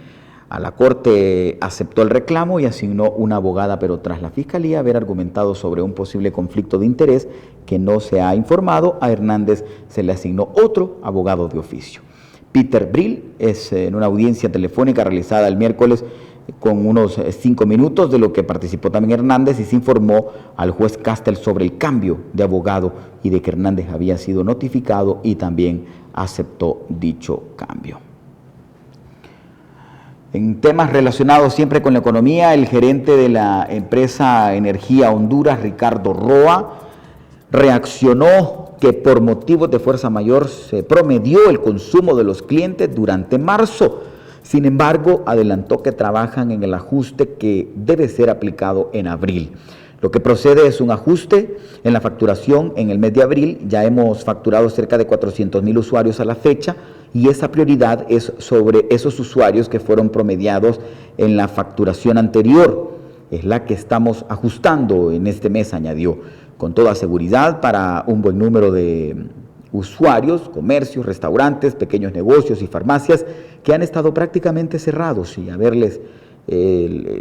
S1: A la Corte aceptó el reclamo y asignó una abogada, pero tras la Fiscalía haber argumentado sobre un posible conflicto de interés que no se ha informado, a Hernández se le asignó otro abogado de oficio. Peter Brill es en una audiencia telefónica realizada el miércoles con unos 5 minutos, de lo que participó también Hernández, y se informó al juez Castel sobre el cambio de abogado y de que Hernández había sido notificado y también aceptó dicho cambio. En temas relacionados siempre con la economía, el gerente de la empresa Energía Honduras, Ricardo Roa, reaccionó que por motivos de fuerza mayor se promedió el consumo de los clientes durante marzo. Sin embargo, adelantó que trabajan en el ajuste que debe ser aplicado en abril. Lo que procede es un ajuste en la facturación en el mes de abril. Ya hemos facturado cerca de 400,000 usuarios a la fecha y esa prioridad es sobre esos usuarios que fueron promediados en la facturación anterior. Es la que estamos ajustando en este mes, añadió. Con toda seguridad, para un buen número de usuarios, comercios, restaurantes, pequeños negocios y farmacias que han estado prácticamente cerrados y haberles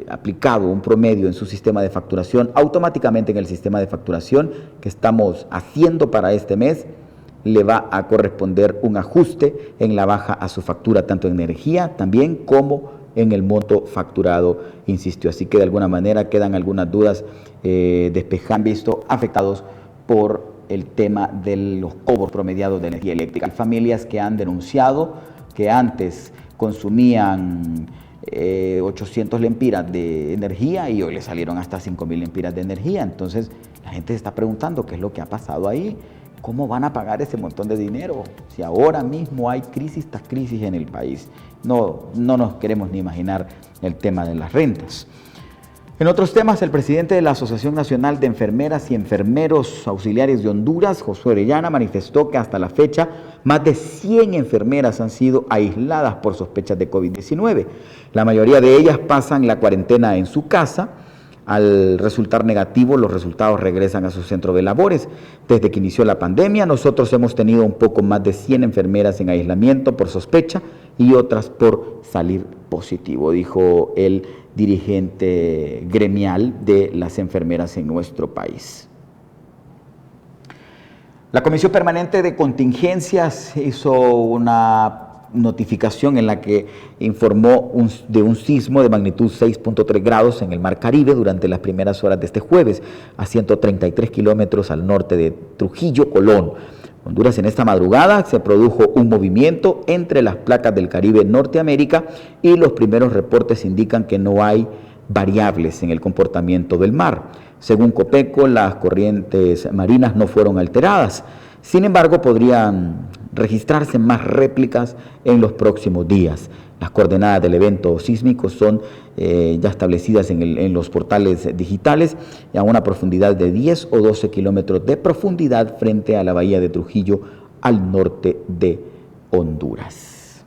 S1: aplicado un promedio en su sistema de facturación, automáticamente en el sistema de facturación que estamos haciendo para este mes, le va a corresponder un ajuste en la baja a su factura, tanto en energía también como en el monto facturado, insistió. Así que de alguna manera quedan algunas dudas despejadas, visto afectados por el tema de los cobros promediados de energía eléctrica. Hay familias que han denunciado que antes consumían 800 lempiras de energía y hoy le salieron hasta 5,000 lempiras de energía. Entonces la gente se está preguntando qué es lo que ha pasado ahí, cómo van a pagar ese montón de dinero si ahora mismo hay crisis tras crisis en el país. No nos queremos ni imaginar el tema de las rentas. En otros temas, el presidente de la Asociación Nacional de Enfermeras y Enfermeros Auxiliares de Honduras, Josué Orellana, manifestó que hasta la fecha más de 100 enfermeras han sido aisladas por sospechas de COVID-19. La mayoría de ellas pasan la cuarentena en su casa. Al resultar negativo, los resultados regresan a su centro de labores. Desde que inició la pandemia, nosotros hemos tenido un poco más de 100 enfermeras en aislamiento por sospecha y otras por salir positivo, dijo el dirigente gremial de las enfermeras en nuestro país. La Comisión Permanente de Contingencias hizo una notificación en la que informó de un sismo de magnitud 6.3 grados en el Mar Caribe durante las primeras horas de este jueves, a 133 kilómetros al norte de Trujillo, Colón. Honduras. En esta madrugada se produjo un movimiento entre las placas del Caribe Norteamérica y los primeros reportes indican que no hay variables en el comportamiento del mar. Según Copeco, las corrientes marinas no fueron alteradas. Sin embargo, podrían registrarse más réplicas en los próximos días. Las coordenadas del evento sísmico son ya establecidas en los portales digitales a una profundidad de 10 o 12 kilómetros de profundidad frente a la bahía de Trujillo, al norte de Honduras.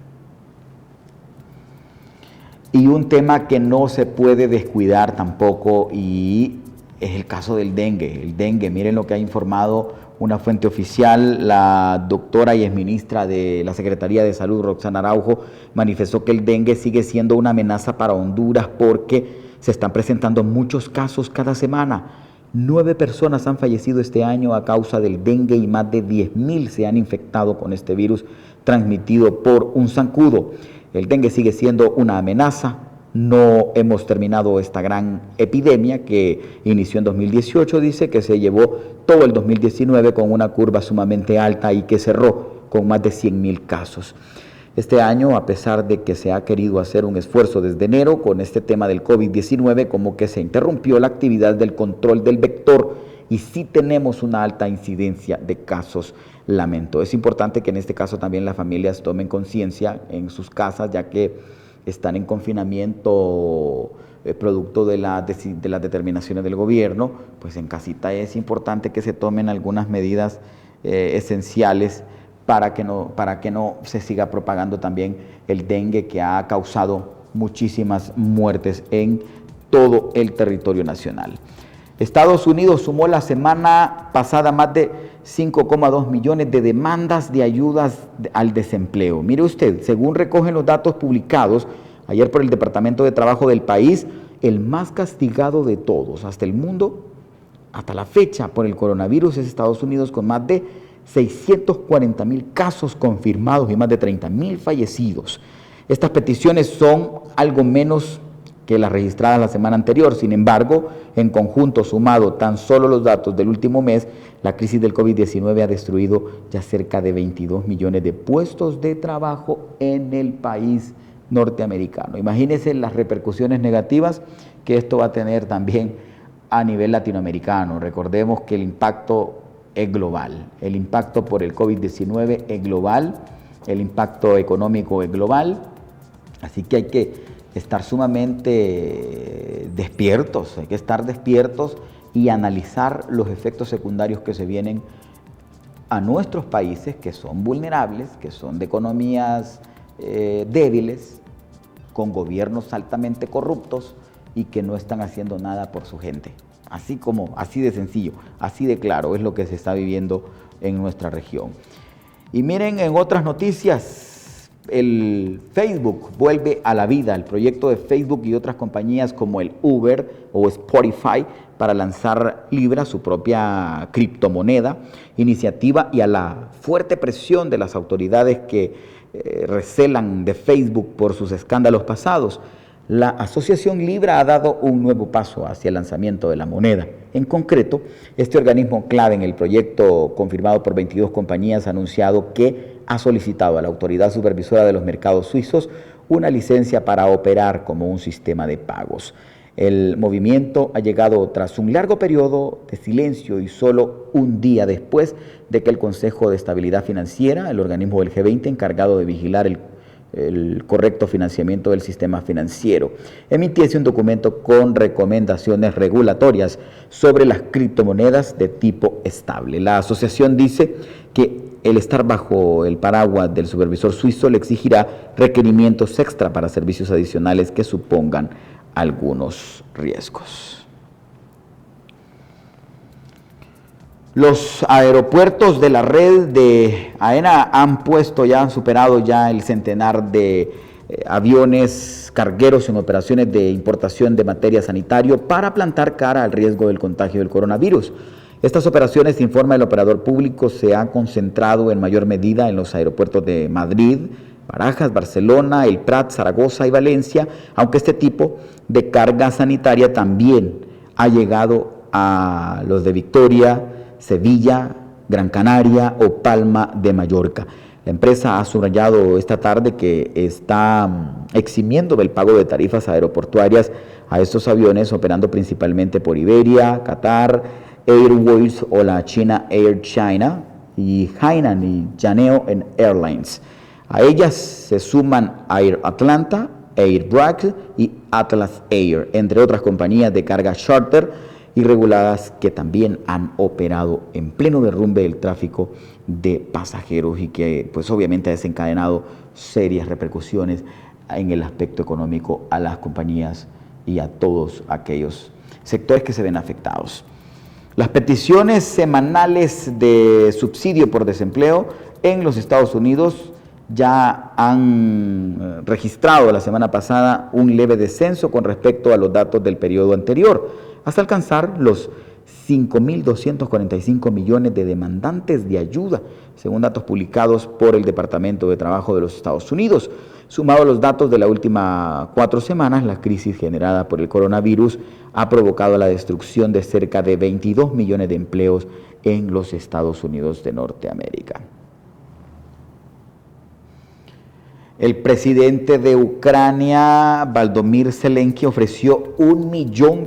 S1: Y un tema que no se puede descuidar tampoco y es el caso del dengue. El dengue, miren lo que ha informado una fuente oficial. La doctora y exministra de la Secretaría de Salud, Roxana Araujo, manifestó que el dengue sigue siendo una amenaza para Honduras porque se están presentando muchos casos cada semana. 9 personas han fallecido este año a causa del dengue y más de 10,000 se han infectado con este virus transmitido por un zancudo. El dengue sigue siendo una amenaza. No hemos terminado esta gran epidemia que inició en 2018, dice, que se llevó todo el 2019 con una curva sumamente alta y que cerró con más de 100,000 casos. Este año, a pesar de que se ha querido hacer un esfuerzo desde enero con este tema del COVID-19, como que se interrumpió la actividad del control del vector y sí tenemos una alta incidencia de casos lamento. Es importante que en este caso también las familias tomen conciencia en sus casas, ya que están en confinamiento producto de las determinaciones del gobierno. Pues en casita es importante que se tomen algunas medidas esenciales para que no se siga propagando también el dengue, que ha causado muchísimas muertes en todo el territorio nacional. Estados Unidos sumó la semana pasada más de 5,2 millones de demandas de ayudas al desempleo. Mire usted, según recogen los datos publicados ayer por el Departamento de Trabajo del país, el más castigado de todos hasta el mundo, hasta la fecha, por el coronavirus es Estados Unidos, con más de 640,000 casos confirmados y más de 30,000 fallecidos. Estas peticiones son algo menos que las registradas la semana anterior. Sin embargo, en conjunto, sumado tan solo los datos del último mes, la crisis del COVID-19 ha destruido ya cerca de 22 millones de puestos de trabajo en el país norteamericano. Imagínense las repercusiones negativas que esto va a tener también a nivel latinoamericano. Recordemos que el impacto es global, el impacto por el COVID-19 es global, el impacto económico es global, así que hay que estar sumamente despiertos, hay que estar despiertos y analizar los efectos secundarios que se vienen a nuestros países, que son vulnerables, que son de economías débiles, con gobiernos altamente corruptos y que no están haciendo nada por su gente. Así de sencillo, así de claro es lo que se está viviendo en nuestra región. Y miren, en otras noticias, el Facebook vuelve a la vida, el proyecto de Facebook y otras compañías como el Uber o Spotify para lanzar Libra, su propia criptomoneda, iniciativa, y a la fuerte presión de las autoridades que recelan de Facebook por sus escándalos pasados. La asociación Libra ha dado un nuevo paso hacia el lanzamiento de la moneda. En concreto, este organismo clave en el proyecto, confirmado por 22 compañías, ha anunciado que ha solicitado a la autoridad supervisora de los mercados suizos una licencia para operar como un sistema de pagos. El movimiento ha llegado tras un largo periodo de silencio y solo un día después de que el Consejo de Estabilidad Financiera, el organismo del G20 encargado de vigilar el correcto financiamiento del sistema financiero, emitiese un documento con recomendaciones regulatorias sobre las criptomonedas de tipo estable. La asociación dice que el estar bajo el paraguas del supervisor suizo le exigirá requerimientos extra para servicios adicionales que supongan algunos riesgos. Los aeropuertos de la red de AENA han superado ya el centenar de aviones cargueros en operaciones de importación de materia sanitaria para plantar cara al riesgo del contagio del coronavirus. Estas operaciones, informa el operador público, se han concentrado en mayor medida en los aeropuertos de Madrid, Barajas, Barcelona, El Prat, Zaragoza y Valencia, aunque este tipo de carga sanitaria también ha llegado a los de Victoria, Sevilla, Gran Canaria o Palma de Mallorca. La empresa ha subrayado esta tarde que está eximiendo del pago de tarifas aeroportuarias a estos aviones operando principalmente por Iberia, Qatar Airways o la China Air China y Hainan y Janeo Airlines. A ellas se suman Air Atlanta, Air Bragg y Atlas Air, entre otras compañías de carga charter y reguladas que también han operado en pleno derrumbe del tráfico de pasajeros y que pues obviamente ha desencadenado serias repercusiones en el aspecto económico a las compañías y a todos aquellos sectores que se ven afectados. Las peticiones semanales de subsidio por desempleo en los Estados Unidos ya han registrado la semana pasada un leve descenso con respecto a los datos del periodo anterior, hasta alcanzar los 5.245 millones de demandantes de ayuda, según datos publicados por el Departamento de Trabajo de los Estados Unidos. Sumado a los datos de las últimas 4 semanas, la crisis generada por el coronavirus ha provocado la destrucción de cerca de 22 millones de empleos en los Estados Unidos de Norteamérica. El presidente de Ucrania, Volodymyr Zelensky, ofreció $1 millón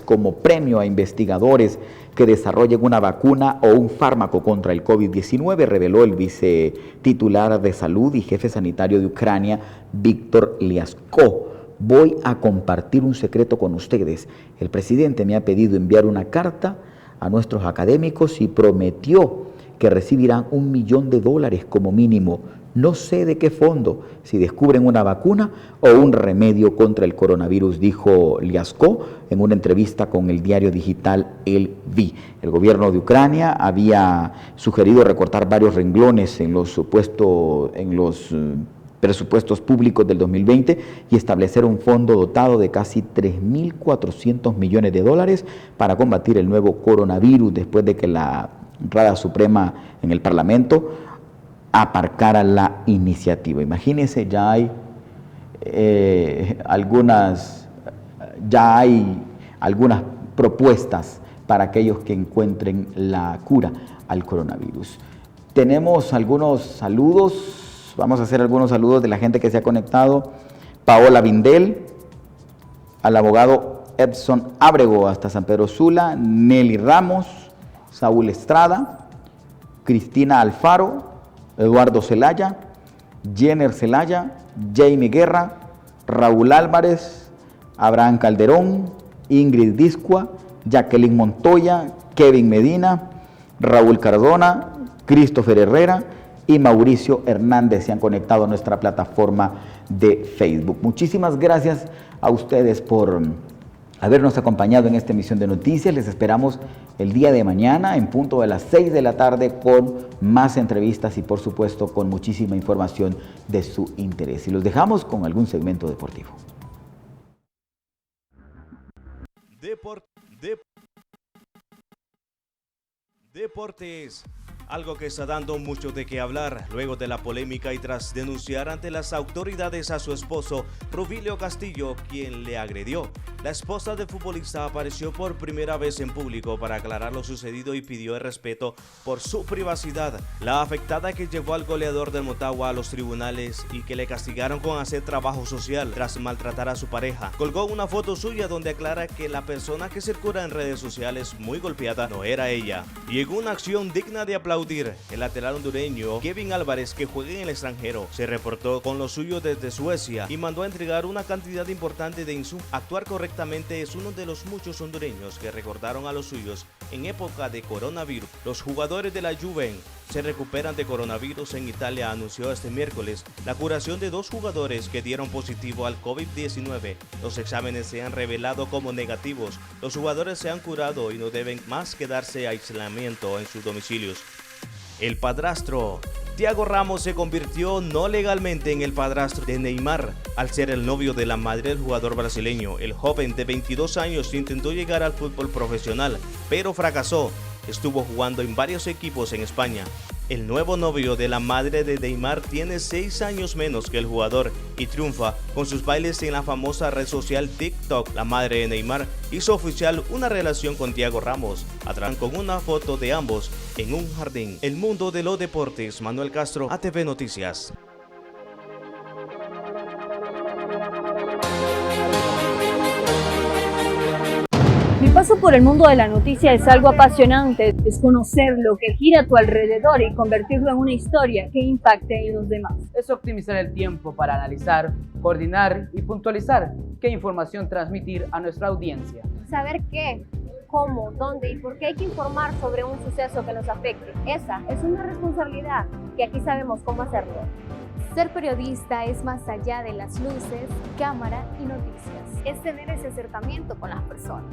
S1: como premio a investigadores que desarrollen una vacuna o un fármaco contra el COVID-19, reveló el vicetitular de Salud y jefe sanitario de Ucrania, Víctor Lyashko. Voy a compartir un secreto con ustedes. El presidente me ha pedido enviar una carta a nuestros académicos y prometió que recibirán $1 millón como mínimo. No sé de qué fondo, si descubren una vacuna o un remedio contra el coronavirus, dijo Lyashko en una entrevista con el diario digital El Vi. El gobierno de Ucrania había sugerido recortar varios renglones en los presupuestos públicos del 2020 y establecer un fondo dotado de casi $3.400 millones para combatir el nuevo coronavirus, después de que la Rada Suprema en el Parlamento aparcara la iniciativa. Imagínense, ya hay algunas propuestas para aquellos que encuentren la cura al coronavirus. Tenemos algunos saludos, vamos a hacer algunos saludos de la gente que se ha conectado. Paola Vindel, al abogado Edson Ábrego hasta San Pedro Sula, Nelly Ramos, Saúl Estrada, Cristina Alfaro, Eduardo Zelaya, Jenner Zelaya, Jamie Guerra, Raúl Álvarez, Abraham Calderón, Ingrid Discua, Jacqueline Montoya, Kevin Medina, Raúl Cardona, Christopher Herrera y Mauricio Hernández se han conectado a nuestra plataforma de Facebook. Muchísimas gracias a ustedes por habernos acompañado en esta emisión de noticias. Les esperamos el día de mañana en punto de las 6 de la tarde con más entrevistas y por supuesto con muchísima información de su interés. Y los dejamos con algún segmento deportivo.
S8: Deportes. Algo que está dando mucho de qué hablar luego de la polémica y tras denunciar ante las autoridades a su esposo, Rubilio Castillo, quien le agredió. La esposa del futbolista apareció por primera vez en público para aclarar lo sucedido y pidió el respeto por su privacidad. La afectada, que llevó al goleador del Motagua a los tribunales y que le castigaron con hacer trabajo social tras maltratar a su pareja, colgó una foto suya donde aclara que la persona que circula en redes sociales muy golpeada no era ella. Y en una acción digna de aplaudir, el lateral hondureño Kevin Álvarez, que juega en el extranjero, se reportó con lo suyo desde Suecia y mandó a entregar una cantidad importante de insumos. Actuar correctamente es uno de los muchos hondureños que recordaron a los suyos en época de coronavirus. Los jugadores de la Juve se recuperan de coronavirus. En Italia anunció este miércoles la curación de 2 jugadores que dieron positivo al COVID-19. Los exámenes se han revelado como negativos. Los jugadores se han curado y no deben más quedarse a aislamiento en sus domicilios. El padrastro. Thiago Ramos se convirtió no legalmente en el padrastro de Neymar al ser el novio de la madre del jugador brasileño. El joven de 22 años intentó llegar al fútbol profesional, pero fracasó. Estuvo jugando en varios equipos en España. El nuevo novio de la madre de Neymar tiene 6 años menos que el jugador y triunfa con sus bailes en la famosa red social TikTok. La madre de Neymar hizo oficial una relación con Thiago Ramos, atrás con una foto de ambos en un jardín. El mundo de los deportes. Manuel Castro, ATV Noticias.
S2: Mi paso por el mundo de la noticia es algo apasionante, es conocer lo que gira a tu alrededor y convertirlo en una historia que impacte en los demás.
S3: Es optimizar el tiempo para analizar, coordinar y puntualizar qué información transmitir a nuestra audiencia.
S4: Saber qué, cómo, dónde y por qué hay que informar sobre un suceso que nos afecte. Esa es una responsabilidad que aquí sabemos cómo hacerlo.
S5: Ser periodista es más allá de las luces, cámara y noticias.
S4: Es tener ese acercamiento con las personas.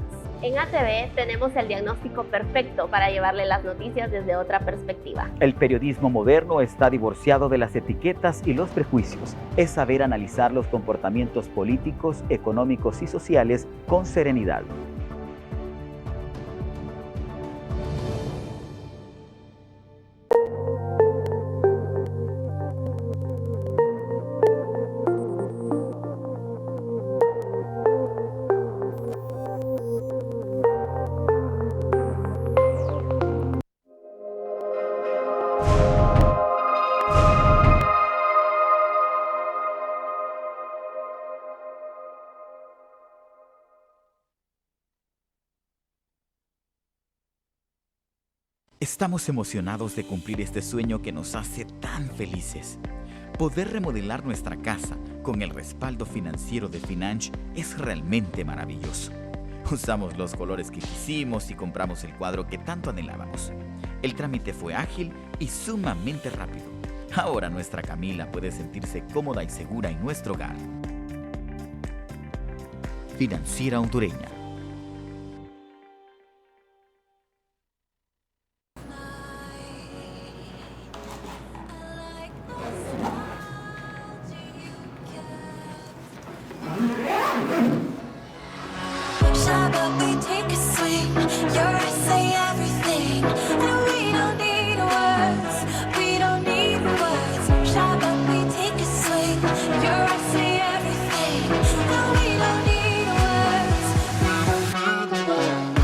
S4: En ATV tenemos el diagnóstico perfecto para llevarle las noticias desde otra perspectiva.
S1: El periodismo moderno está divorciado de las etiquetas y los prejuicios. Es saber analizar los comportamientos políticos, económicos y sociales con serenidad.
S9: Estamos emocionados de cumplir este sueño que nos hace tan felices. Poder remodelar nuestra casa con el respaldo financiero de Financh es realmente maravilloso. Usamos los colores que quisimos y compramos el cuadro que tanto anhelábamos. El trámite fue ágil y sumamente rápido. Ahora nuestra Camila puede sentirse cómoda y segura en nuestro hogar. Financiera Hondureña.
S6: But we take a swing. Your eyes say everything, and we don't need words. We don't need words. Shy, but we take a swing. Your eyes say everything, and we don't need words. We don't need words.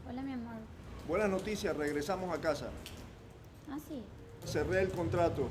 S5: Hola, mi amor.
S10: Buenas noticias, regresamos a casa.
S5: Ah, sí.
S10: Cerré el contrato.